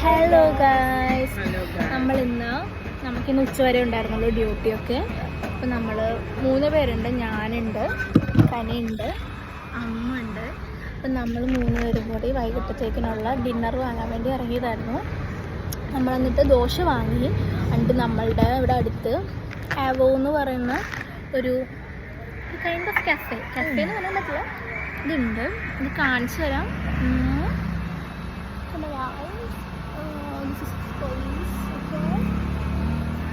Hello guys, നമ്മളിന്ന് നമുക്കിന്ന് ഉച്ചവരെ ഉണ്ടായിരുന്നുള്ളൂ ഡ്യൂട്ടിയൊക്കെ. അപ്പം നമ്മൾ 3 പേരുണ്ട്. ഞാനുണ്ട്, കനിയുണ്ട്, അമ്മ ഉണ്ട്. അപ്പം നമ്മൾ 3 പേരും കൂടി വൈകിട്ടത്തേക്കിനുള്ള ഡിന്നർ വാങ്ങാൻ വേണ്ടി ഇറങ്ങിയതായിരുന്നു. നമ്മൾ എന്നിട്ട് ദോശ വാങ്ങി. ഉണ്ട് നമ്മളുടെ ഇവിടെ അടുത്ത് ആവോ എന്ന് പറയുന്ന ഒരു കൈൻഡ് ഓഫ് കഫേ എന്ന് പറയാൻ പറ്റില്ല, ഇതുണ്ട്. ഇത് കാണിച്ചു തരാം.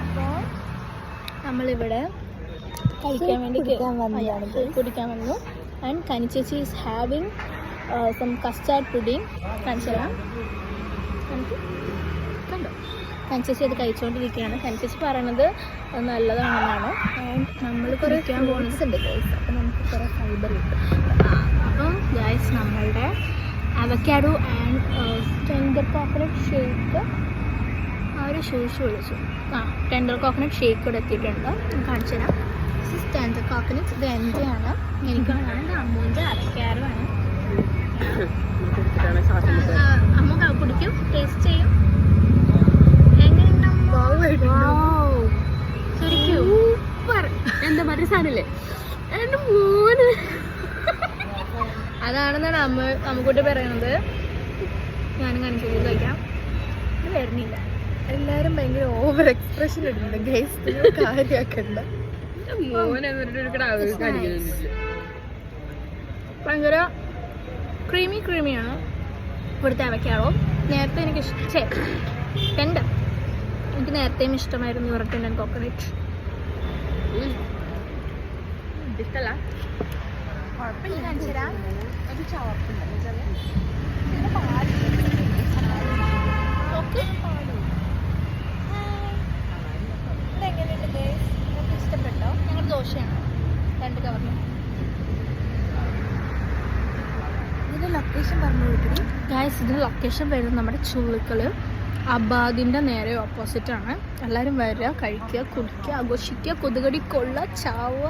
അപ്പോൾ നമ്മളിവിടെ കഴിക്കാൻ വേണ്ടി കുടിക്കാൻ വന്നു. ആൻഡ് കനിച്ചേച്ചി is having some custard pudding. കാണിച്ചു തരാം. കണ്ടോ, കനിച്ചേച്ചി അത് കഴിച്ചുകൊണ്ടിരിക്കുകയാണ്. കനിച്ചേച്ചി പറയണത് നല്ലതാണെന്നാണ്. ആൻഡ് നമ്മൾ കുടിക്കാൻ പോകുന്നുണ്ട് ഗൈസ്. അപ്പോൾ നമുക്ക് കുറേ ഫൈബർ കിട്ടും. അപ്പം ഗൈസ്, നമ്മളുടെ avocado and tender coconut shake, ആ ഒരു ഷൂസ് വിളിച്ചു. ടെൻഡർ കോക്കനട്ട് ഷേക്ക് ഇവിടെ എത്തിയിട്ടുണ്ട്. കാണിച്ചു തരാം. ടെൻഡർ കോക്കനട്ട് ഇത് എൻ്റെയാണ്, എനിക്കാണ്. ഇത് അമ്മൂൻ്റെ അവക്കാഡോ ആണ്. അമ്മ കുടിക്കും, ടേസ്റ്റ് ചെയ്യും. എന്താ മറ്റേ സാധനല്ലേ എൻ്റെ മോന്, അതാണെന്നാണ് അമ്മക്കൂട്ടി പറയണത്. ഞാനും കാണിച്ചു കഴിക്കാം. ഇത് വരുന്നില്ല. എല്ലാരും ഭയങ്കര ഓവർ എക്സ്പ്രഷൻ ഇടുന്നുണ്ട് ഗൈസ്, കാര്യാക്കണ്ട. ഭയങ്കര ക്രീമിയാണ് ഇവിടുത്തെ അവക്കാഡോ. നേരത്തെ എനിക്ക് ടെൻഡർ എനിക്ക് നേരത്തെയും ഇഷ്ടമായിരുന്നു ഇവരുടെ ടെൻഡർ കോക്കനട്ട്. ഇഷ്ടല്ല, കുഴപ്പമില്ല. കാണിച്ചു തരാം. അത് ചവർപ്പുണ്ടല്ലോ. ഇതെങ്ങനെയുണ്ട് ഗൈസ്? നിങ്ങൾക്ക് ഇഷ്ടപ്പെട്ടോ? ഞങ്ങൾ ദോശയാണ് 2 കവറിന്. ഇതിൻ്റെ ലൊക്കേഷൻ പറഞ്ഞു കൊടുക്കണേ ഗൈസ്. ഇതിൻ്റെ ലൊക്കേഷൻ വരുന്നത് നമ്മുടെ ചുള്ളിക്കൽ അബാദിൻ്റെ നേരെ ഓപ്പോസിറ്റാണ്. എല്ലാവരും വരിക, കഴിക്കുക, കുടിക്കുക, ആഘോഷിക്കുക, കൊതുകടി കൊള്ള, ചാവ.